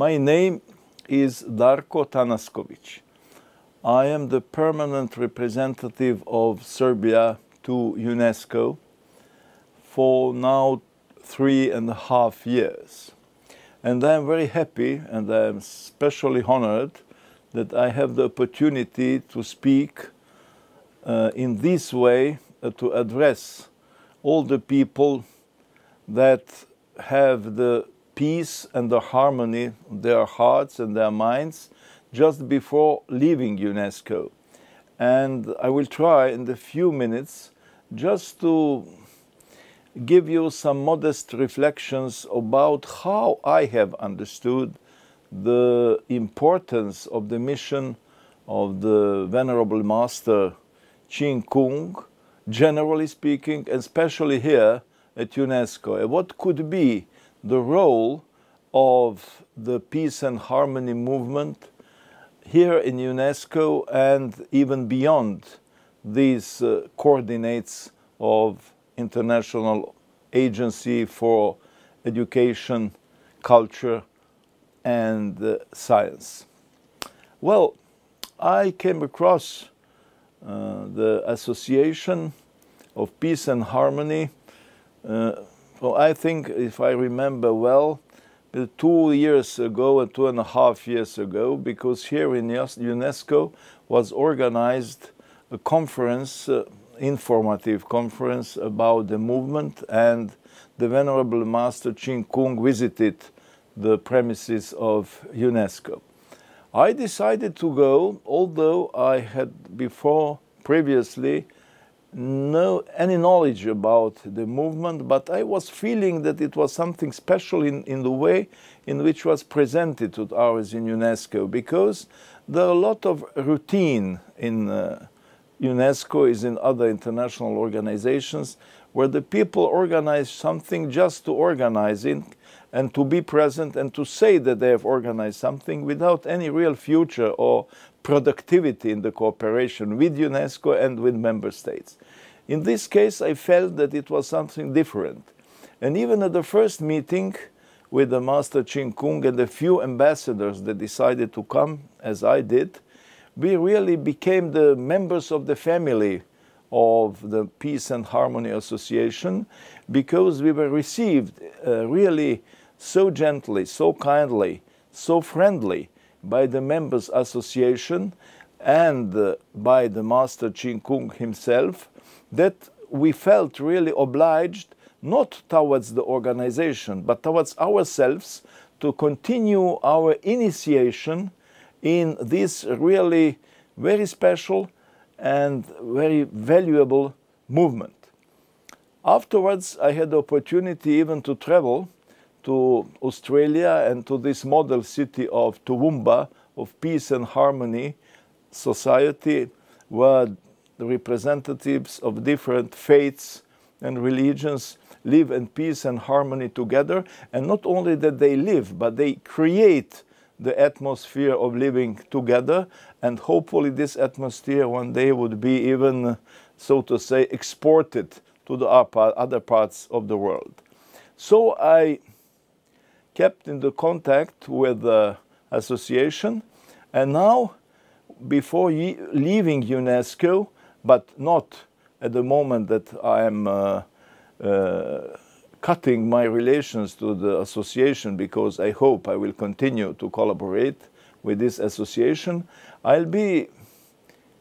My name is Darko Tanasković. I am the permanent representative of Serbia to UNESCO for now 3.5 years. And I am very happy and I am especially honored that I have the opportunity to speak in this way to address all the people that have the peace and the harmony in their hearts and their minds just before leaving UNESCO. And I will try in the few minutes just to give you some modest reflections about how I have understood the importance of the mission of the Venerable Master Ching Kung, generally speaking, and especially here at UNESCO. And what could be the role of the peace and harmony movement here in UNESCO and even beyond these coordinates of International Agency for Education, Culture and Science. Well, I came across the Association of Peace and Harmony, well, I think, if I remember well, 2 years ago and 2.5 years ago, because here in UNESCO was organized a conference, informative conference about the movement, and the Venerable Master Ching Kung visited the premises of UNESCO. I decided to go, although I had previously any knowledge about the movement, but I was feeling that it was something special in the way in which was presented to ours in UNESCO, because there are a lot of routine in UNESCO is in other international organizations where the people organize something just to organize it and to be present and to say that they have organized something without any real future or productivity in the cooperation with UNESCO and with member states. In this case, I felt that it was something different. And even at the first meeting with the Master Ching Kung and a few ambassadors that decided to come, as I did, we really became the members of the family of the Peace and Harmony Association, because we were received really so gently, so kindly, so friendly by the members association and by the Master Ching Kung himself, that we felt really obliged not towards the organization but towards ourselves to continue our initiation in this really very special and very valuable movement. Afterwards, I had the opportunity even to travel to Australia and to this model city of Toowoomba, of Peace and Harmony Society, where the representatives of different faiths and religions live in peace and harmony together. And not only that they live, but they create the atmosphere of living together, and hopefully this atmosphere one day would be even, so to say, exported to the other parts of the world. So I kept in the contact with the association, and now, before leaving UNESCO, but not at the moment that I am cutting my relations to the association, because I hope I will continue to collaborate with this association, I'll be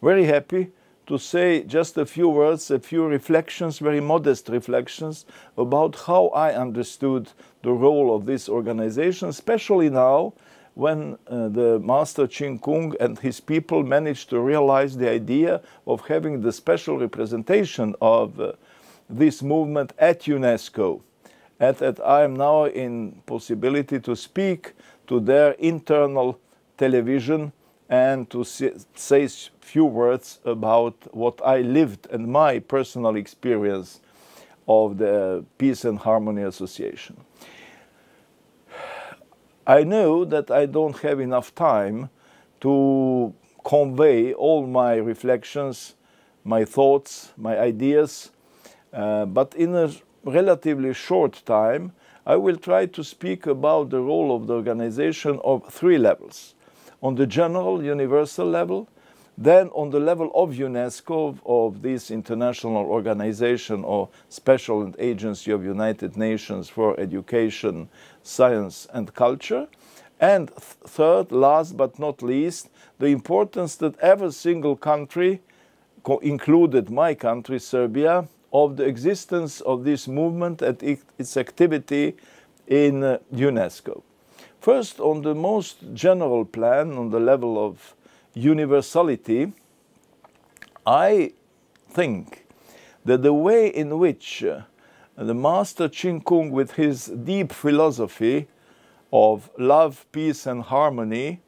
very happy to say just a few words, a few reflections, very modest reflections about how I understood the role of this organization, especially now when the Master Ching Kung and his people managed to realize the idea of having the special representation of this movement at UNESCO. And that I am now in possibility to speak to their internal television and to say few words about what I lived and my personal experience of the Peace and Harmony Association. I know that I don't have enough time to convey all my reflections, my thoughts, my ideas, but in a relatively short time, I will try to speak about the role of the organization of 3 levels. On the general, universal level, then on the level of UNESCO, of this international organization or special agency of United Nations for education, science and culture. And third, last but not least, the importance that every single country, included my country, Serbia, of the existence of this movement and its activity in UNESCO. First, on the most general plan, on the level of universality, I think that the way in which the Master Ching Kung, with his deep philosophy of love, peace and harmony,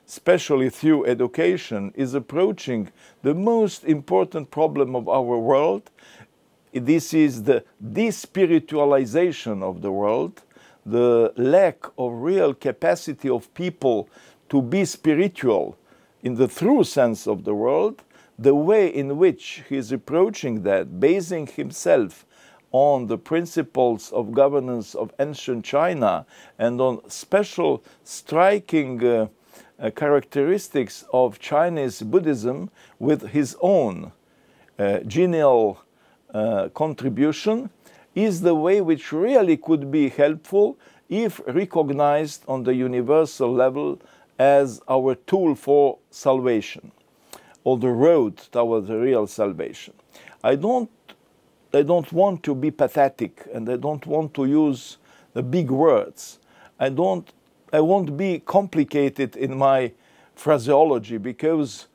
especially through education, is approaching the most important problem of our world. This is the despiritualization of the world, the lack of real capacity of people to be spiritual in the true sense of the word, the way in which he is approaching that, basing himself on the principles of governance of ancient China and on special striking characteristics of Chinese Buddhism with his own genial contribution, is the way which really could be helpful if recognized on the universal level as our tool for salvation, or the road towards the real salvation. I don't want to be pathetic, and I don't want to use the big words. I won't be complicated in my phraseology, because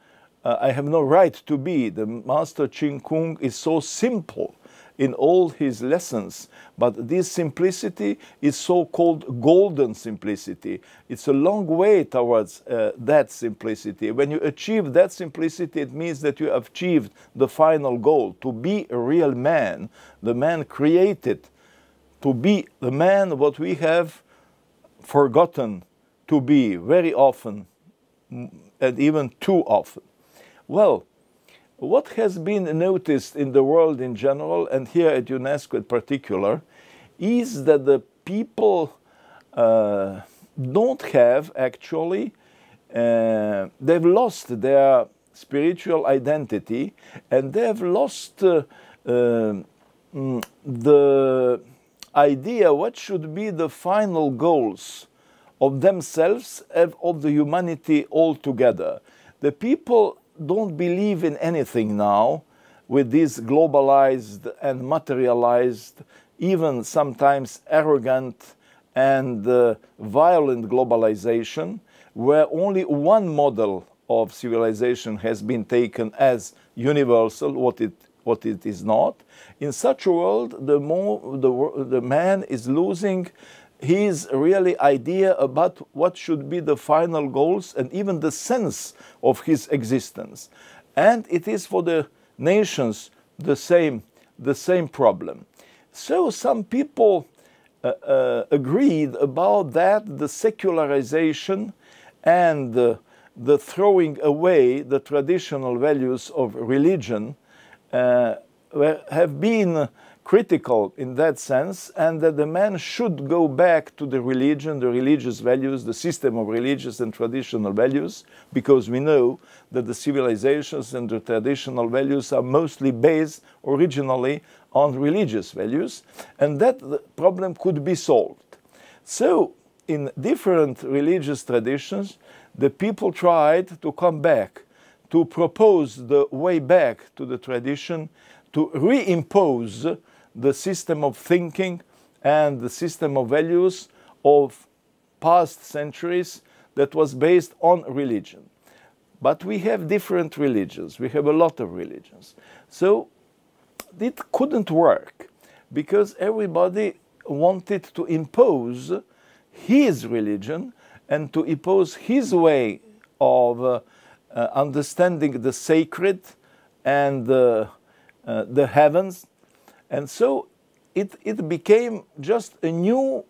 I have no right to be. The Master Ching Kung is so simple in all his lessons, but this simplicity is so-called golden simplicity. It's a long way towards that simplicity. When you achieve that simplicity, it means that you have achieved the final goal, to be a real man, the man created, to be the man what we have forgotten to be very often, and even too often. Well, what has been noticed in the world in general, and here at UNESCO in particular, is that the people don't have actually, they've lost their spiritual identity, and they've lost the idea what should be the final goals of themselves and of the humanity altogether. The people don't believe in anything now with this globalized and materialized, even sometimes arrogant and violent globalization, where only one model of civilization has been taken as universal, what it is not. In such a world, the man is losing his really idea about what should be the final goals and even the sense of his existence. And it is for the nations the same problem. So some people agreed about that, the secularization and the throwing away the traditional values of religion have been critical in that sense, and that the man should go back to the religion, the religious values, the system of religious and traditional values, because we know that the civilizations and the traditional values are mostly based originally on religious values, and that the problem could be solved. So in different religious traditions, the people tried to come back, to propose the way back to the tradition, to reimpose the system of thinking and the system of values of past centuries that was based on religion. But we have different religions. We have a lot of religions. So it couldn't work because everybody wanted to impose his religion and to impose his way of understanding the sacred and the heavens. And so it became just a new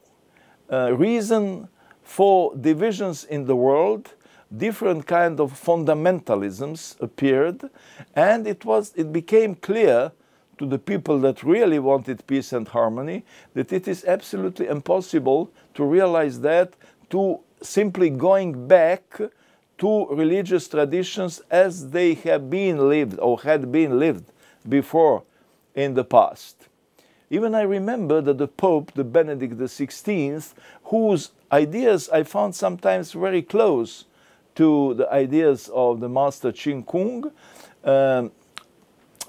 reason for divisions in the world. Different kind of fundamentalisms appeared, and it became clear to the people that really wanted peace and harmony, that it is absolutely impossible to realize that to simply going back to religious traditions as they have been lived or had been lived before in the past. Even I remember that the Pope, the Benedict XVI, whose ideas I found sometimes very close to the ideas of the Master Ching Kung,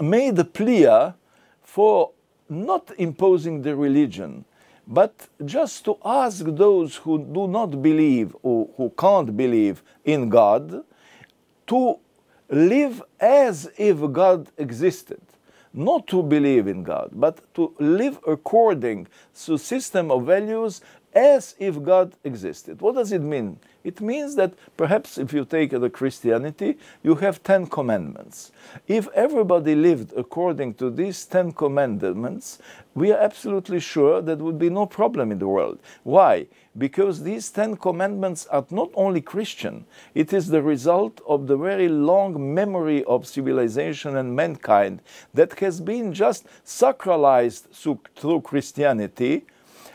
made a plea for not imposing the religion, but just to ask those who do not believe or who can't believe in God to live as if God existed. Not to believe in God, but to live according to a system of values as if God existed. What does it mean? It means that perhaps if you take the Christianity, you have 10 commandments. If everybody lived according to these 10 commandments, we are absolutely sure that would be no problem in the world. Why? Because these 10 commandments are not only Christian, it is the result of the very long memory of civilization and mankind that has been just sacralized through Christianity,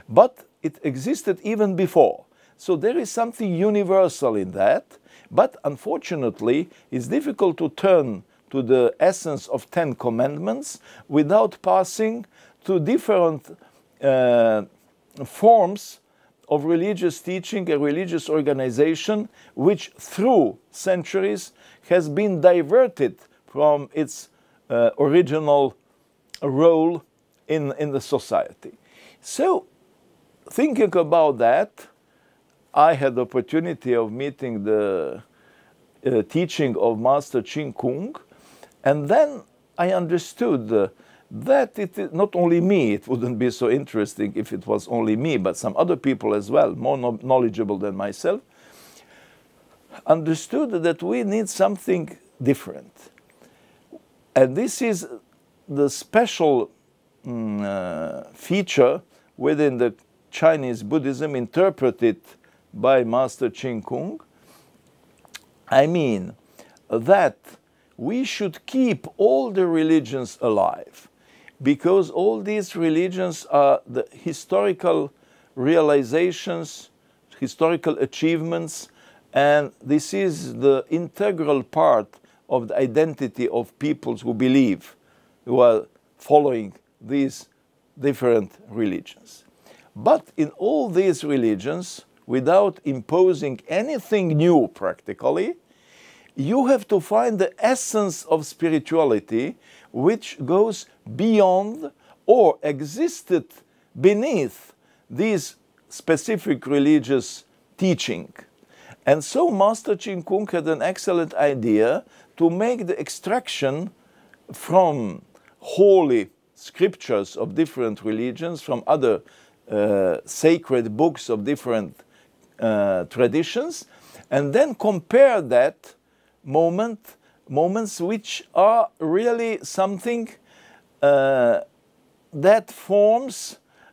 but it existed even before. So there is something universal in that, but unfortunately it's difficult to turn to the essence of 10 commandments without passing to different forms of religious teaching and religious organization, which through centuries has been diverted from its original role in the society. So, thinking about that, I had the opportunity of meeting the teaching of Master Ching Kung, and then I understood that it is not only me, it wouldn't be so interesting if it was only me, but some other people as well, more knowledgeable than myself, understood that we need something different. And this is the special feature within the Chinese Buddhism interpreted by Master Ching Kung. I mean that we should keep all the religions alive, because all these religions are the historical realizations, historical achievements, and this is the integral part of the identity of peoples who believe, who are following these different religions. But in all these religions, without imposing anything new practically, you have to find the essence of spirituality which goes beyond or existed beneath these specific religious teaching. And so Master Ching Kung had an excellent idea to make the extraction from holy scriptures of different religions, from other sacred books of different traditions, and then compare that moments which are really something that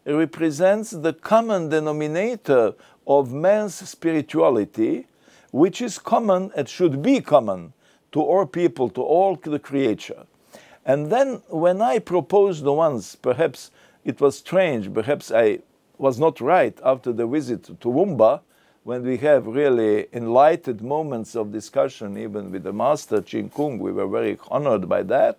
represents the common denominator of man's spirituality, which is common and should be common to all people, to all the creature. And then when I proposed the ones, perhaps it was strange, perhaps I was not right after the visit to Toowoomba, when we have really enlightened moments of discussion, even with the Master Ching Kung, we were very honored by that.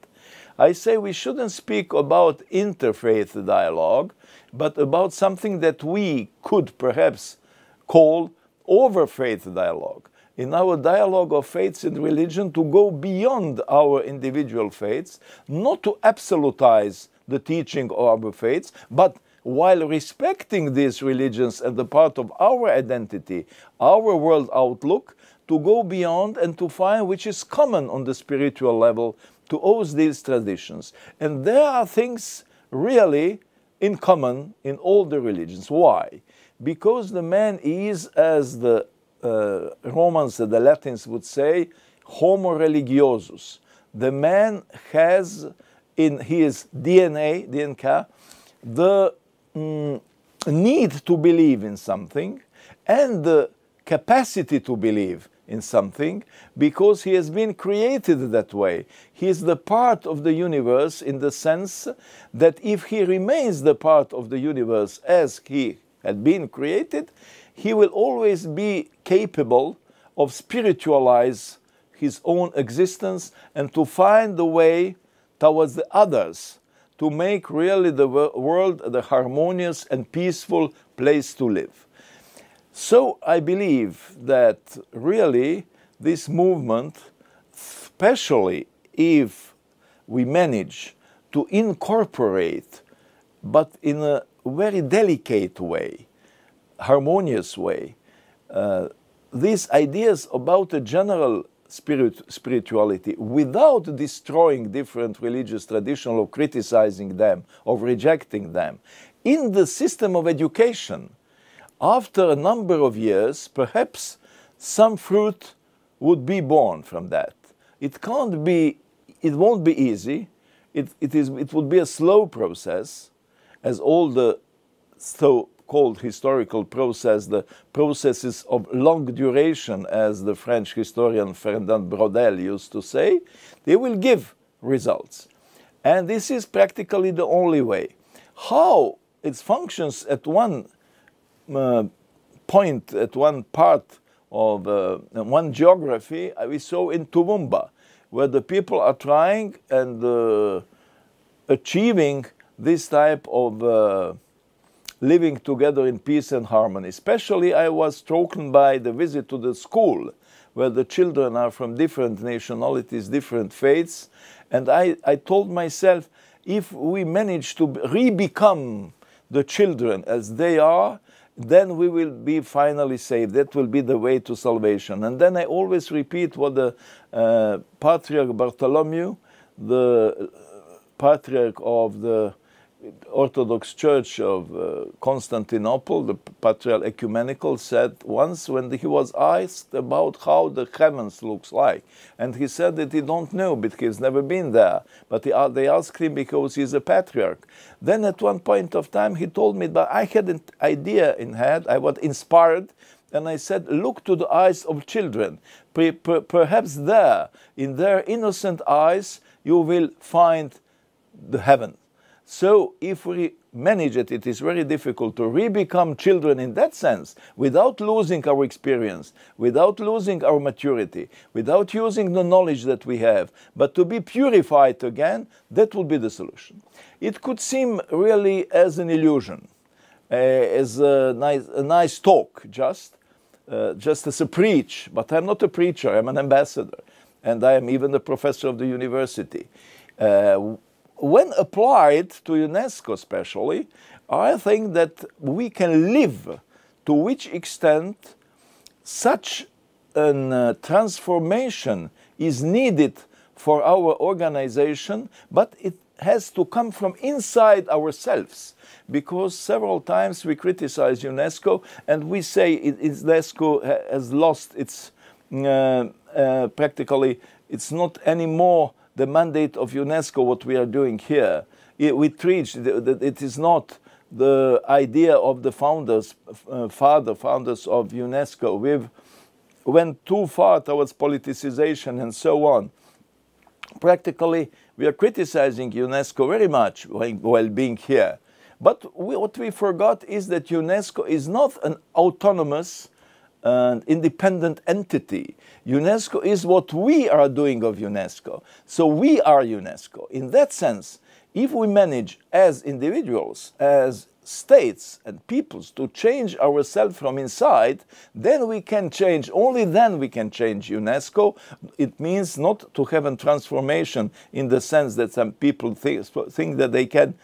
I say we shouldn't speak about interfaith dialogue, but about something that we could perhaps call overfaith dialogue. In our dialogue of faiths and religion, to go beyond our individual faiths, not to absolutize the teaching of our faiths, but while respecting these religions as a part of our identity, our world outlook, to go beyond and to find which is common on the spiritual level to all these traditions. And there are things really in common in all the religions. Why? Because the man is, as the Romans and the Latins would say, homo religiosus. The man has in his DNK, the need to believe in something and the capacity to believe in something because he has been created that way. He is the part of the universe in the sense that if he remains the part of the universe as he had been created, he will always be capable of spiritualize his own existence and to find the way towards the others, to make really the world the harmonious and peaceful place to live. So I believe that really this movement, especially if we manage to incorporate, but in a very delicate way, harmonious way, these ideas about a general spirituality without destroying different religious traditions or criticizing them or rejecting them. In the system of education, after a number of years, perhaps some fruit would be born from that. It won't be easy. It would be a slow process, as all the so-called historical process, the processes of long duration, as the French historian Fernand Braudel used to say, they will give results. And this is practically the only way. How it functions at one point, at one part of one geography, we saw in Toowoomba, where the people are trying and achieving this type of living together in peace and harmony. Especially I was struck by the visit to the school, where the children are from different nationalities, different faiths, and I told myself, if we manage to re-become the children as they are, then we will be finally saved. That will be the way to salvation. And then I always repeat what the Patriarch Bartholomew, the Patriarch of the Orthodox Church of Constantinople, the Patriarch Ecumenical, said once when he was asked about how the heavens looks like. And he said that he don't know, but he's never been there. But they asked him because he's a patriarch. Then at one point of time he told me, but I had an idea in head, I was inspired, and I said, look to the eyes of children. Perhaps there, in their innocent eyes, you will find the heaven. So if we manage it, it is very difficult to re-become children in that sense, without losing our experience, without losing our maturity, without using the knowledge that we have, but to be purified again, that would be the solution. It could seem really as an illusion, as a nice talk, just as a preach, but I'm not a preacher, I'm an ambassador, and I am even a professor of the university. When applied to UNESCO especially, I think that we can live to which extent such a transformation is needed for our organization, but it has to come from inside ourselves, because several times we criticize UNESCO and we say UNESCO has lost its, practically, it's not anymore the mandate of UNESCO, what we are doing here. We preach that it is not the idea of the founders, founders of UNESCO. We've went too far towards politicization and so on. Practically, we are criticizing UNESCO very much while being here. But what we forgot is that UNESCO is not an autonomous and independent entity. UNESCO is what we are doing of UNESCO. So we are UNESCO. In that sense, if we manage as individuals, as states and peoples to change ourselves from inside, then we can change, only then we can change UNESCO. It means not to have a transformation in the sense that some people think that they can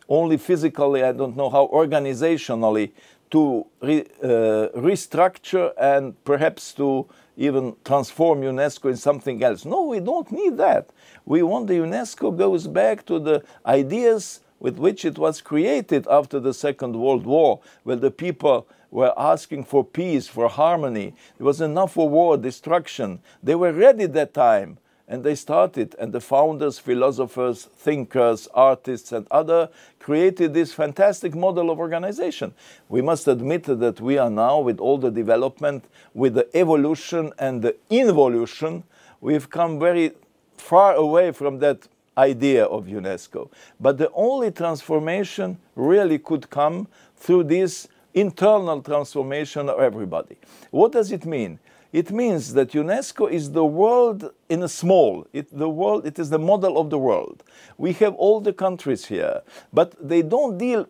only physically, I don't know how, organizationally, to restructure and perhaps to even transform UNESCO in something else. No, we don't need that. We want the UNESCO goes back to the ideas with which it was created after the Second World War, where the people were asking for peace, for harmony. There was enough for war, destruction. They were ready at that time, And they started, and the founders, philosophers, thinkers, artists, and others created this fantastic model of organization. We must admit that we are now, with all the development, with the evolution and the involution, we've come very far away from that idea of UNESCO. But the only transformation really could come through this internal transformation of everybody. What does it mean? It means that UNESCO is the world in a small. It is the model of the world. We have all the countries here, but they don't deal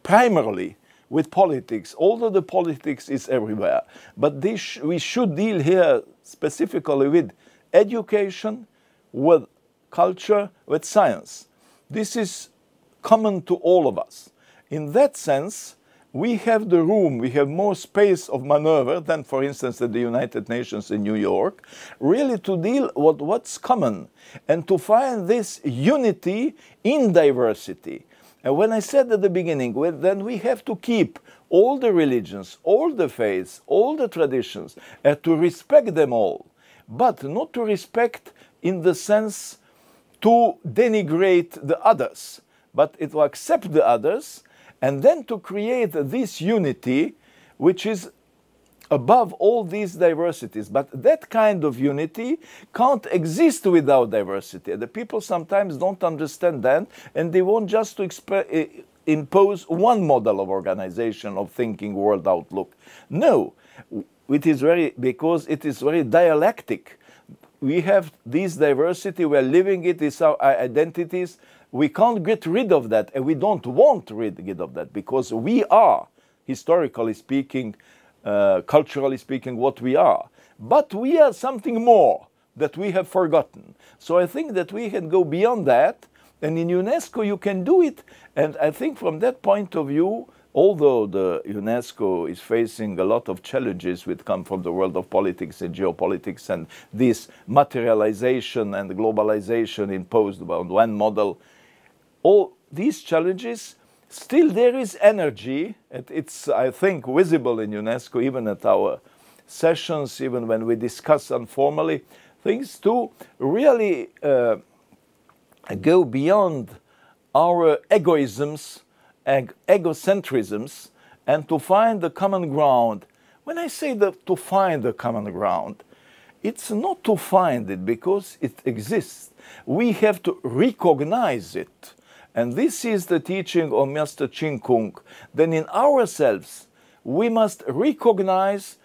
primarily with politics, although the politics is everywhere. But we should deal here specifically with education, with culture, with science. This is common to all of us. In that sense, we have the room, we have more space of maneuver than, for instance, at the United Nations in New York, really to deal with what's common and to find this unity in diversity. And when I said at the beginning, then we have to keep all the religions, all the faiths, all the traditions, and to respect them all, but not to respect in the sense to denigrate the others, but to accept the others, and then to create this unity which is above all these diversities. But that kind of unity can't exist without diversity. The people sometimes don't understand that, and they want just to impose one model of organization, of thinking, world outlook. No, because it is very dialectic. We have this diversity, we are living it, it's our identities. We can't get rid of that, and we don't want to get rid of that, because we are, historically speaking, culturally speaking, what we are. But we are something more that we have forgotten. So I think that we can go beyond that, and in UNESCO you can do it. And I think from that point of view, although the UNESCO is facing a lot of challenges which come from the world of politics and geopolitics and this materialization and globalization imposed by one model, all these challenges, still there is energy. It's, I think, visible in UNESCO, even at our sessions, even when we discuss informally, things to really go beyond our egoisms, egocentrisms, and to find the common ground. When I say that to find the common ground, it's not to find it because it exists. We have to recognize it. And this is the teaching of Master Ching Kung. Then in ourselves, we must recognize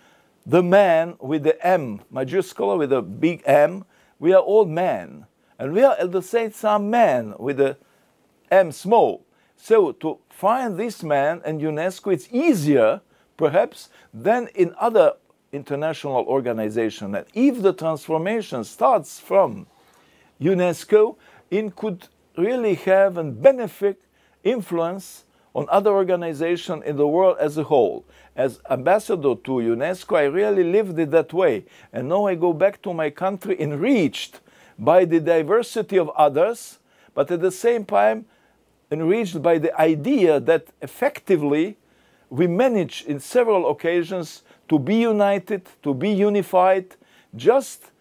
the man with the M, majuscule with a big M. We are all men. And we are at the same time man with the M small. So to find this man in UNESCO, it's easier, perhaps, than in other international organizations. And if the transformation starts from UNESCO, it could really have a benefit, influence on other organizations in the world as a whole. As ambassador to UNESCO, I really lived it that way. And now I go back to my country enriched by the diversity of others, but at the same time enriched by the idea that effectively we manage in several occasions to be united, to be unified, just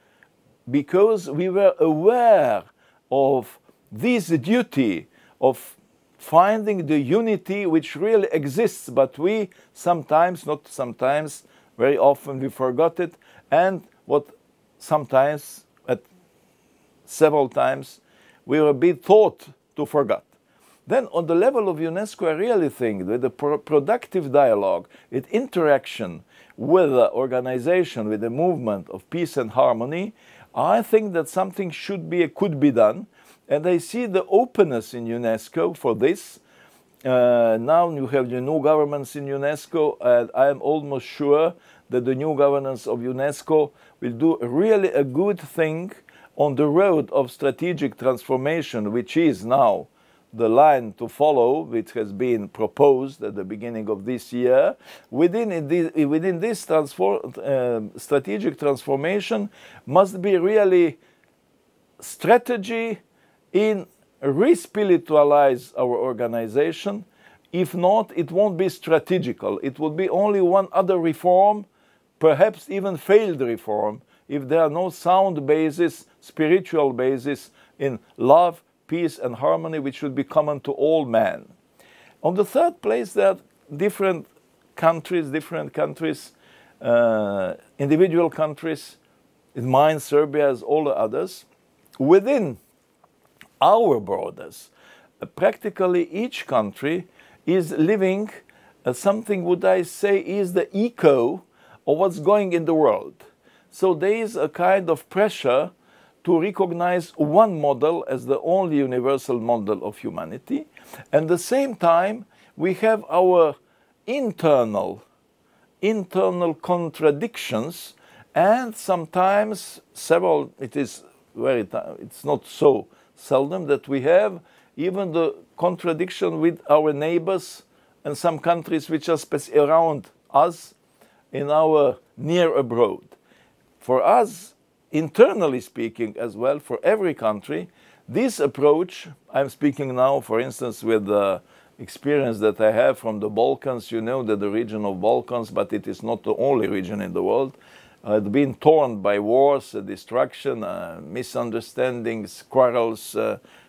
because we were aware of this duty of finding the unity which really exists, but we sometimes, not sometimes, very often we forgot it, and what sometimes, at several times, we were a bit taught to forget. Then on the level of UNESCO, I really think that the productive dialogue, its interaction with the organization, with the movement of peace and harmony, I think that something could be done. And I see the openness in UNESCO for this. Now you have the new governments in UNESCO, and I am almost sure that the new governance of UNESCO will do really a good thing on the road of strategic transformation, which is now the line to follow, which has been proposed at the beginning of this year. Within this strategic transformation must be really strategy in re-spiritualize our organization. If not, it won't be strategical. It will be only one other reform, perhaps even failed reform, if there are no sound basis, spiritual basis in love, peace and harmony, which should be common to all men. On the third place, there are different countries, individual countries, in mine, Serbia, as all the others. Within our borders, practically each country is living something, would I say, is the echo of what's going in the world. So there is a kind of pressure to recognize one model as the only universal model of humanity. And at the same time, we have our internal contradictions, and sometimes several, it's not so seldom that we have even the contradiction with our neighbors and some countries which are around us in our near abroad. For us, internally speaking as well, for every country, this approach, I'm speaking now, for instance, with the experience that I have from the Balkans. You know that the region of Balkans, but it is not the only region in the world, had been torn by wars, destruction, misunderstandings, quarrels,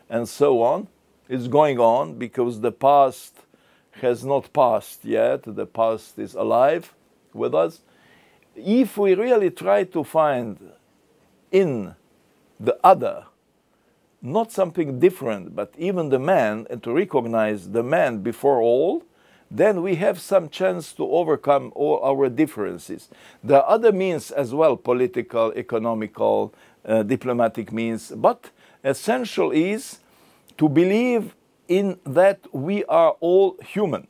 and so on. It's going on because the past has not passed yet. The past is alive with us. If we really try to find in the other not something different, but even the man, and to recognize the man before all, then we have some chance to overcome all our differences. There are other means as well, political, economical, diplomatic means, but essential is to believe in that we are all human.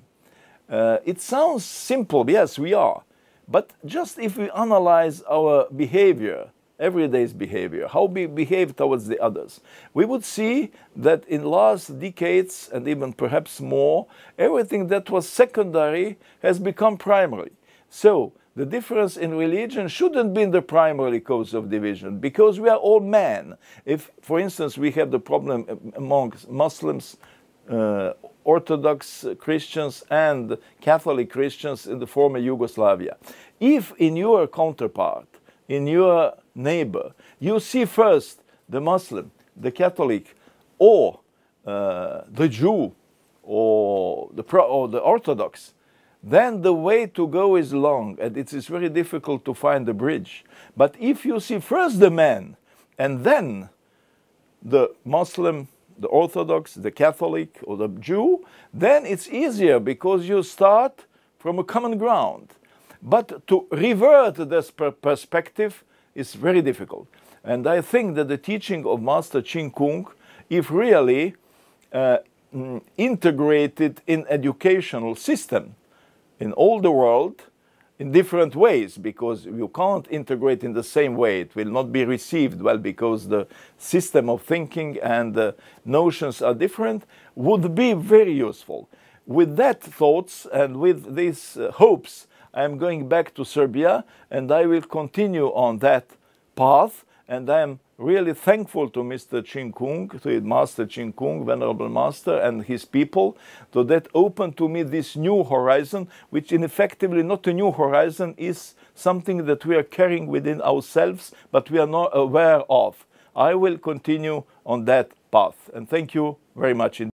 It sounds simple, yes, we are, but just if we analyze our behavior, everyday's behavior, how we behave towards the others, we would see that in last decades, and even perhaps more, everything that was secondary has become primary. So the difference in religion shouldn't be the primary cause of division, because we are all men. If, for instance, we have the problem among Muslims, Orthodox Christians and Catholic Christians in the former Yugoslavia, if in your counterpart, in your neighbor, you see first the Muslim, the Catholic, or the Jew, or the Orthodox, then the way to go is long, and it is very difficult to find a bridge. But if you see first the man, and then the Muslim, the Orthodox, the Catholic, or the Jew, then it's easier because you start from a common ground. But to revert this perspective is very difficult. And I think that the teaching of Master Ching Kung, if really integrated in educational system in all the world, in different ways, because you can't integrate in the same way. It will not be received well because the system of thinking and the notions are different, would be very useful. With that thoughts and with these hopes, I am going back to Serbia, and I will continue on that path, and I am really thankful to Mr. Ching Kung, to Master Ching Kung, Venerable Master, and his people, so that opened to me this new horizon, which in effectively not a new horizon, is something that we are carrying within ourselves, but we are not aware of. I will continue on that path, and thank you very much indeed.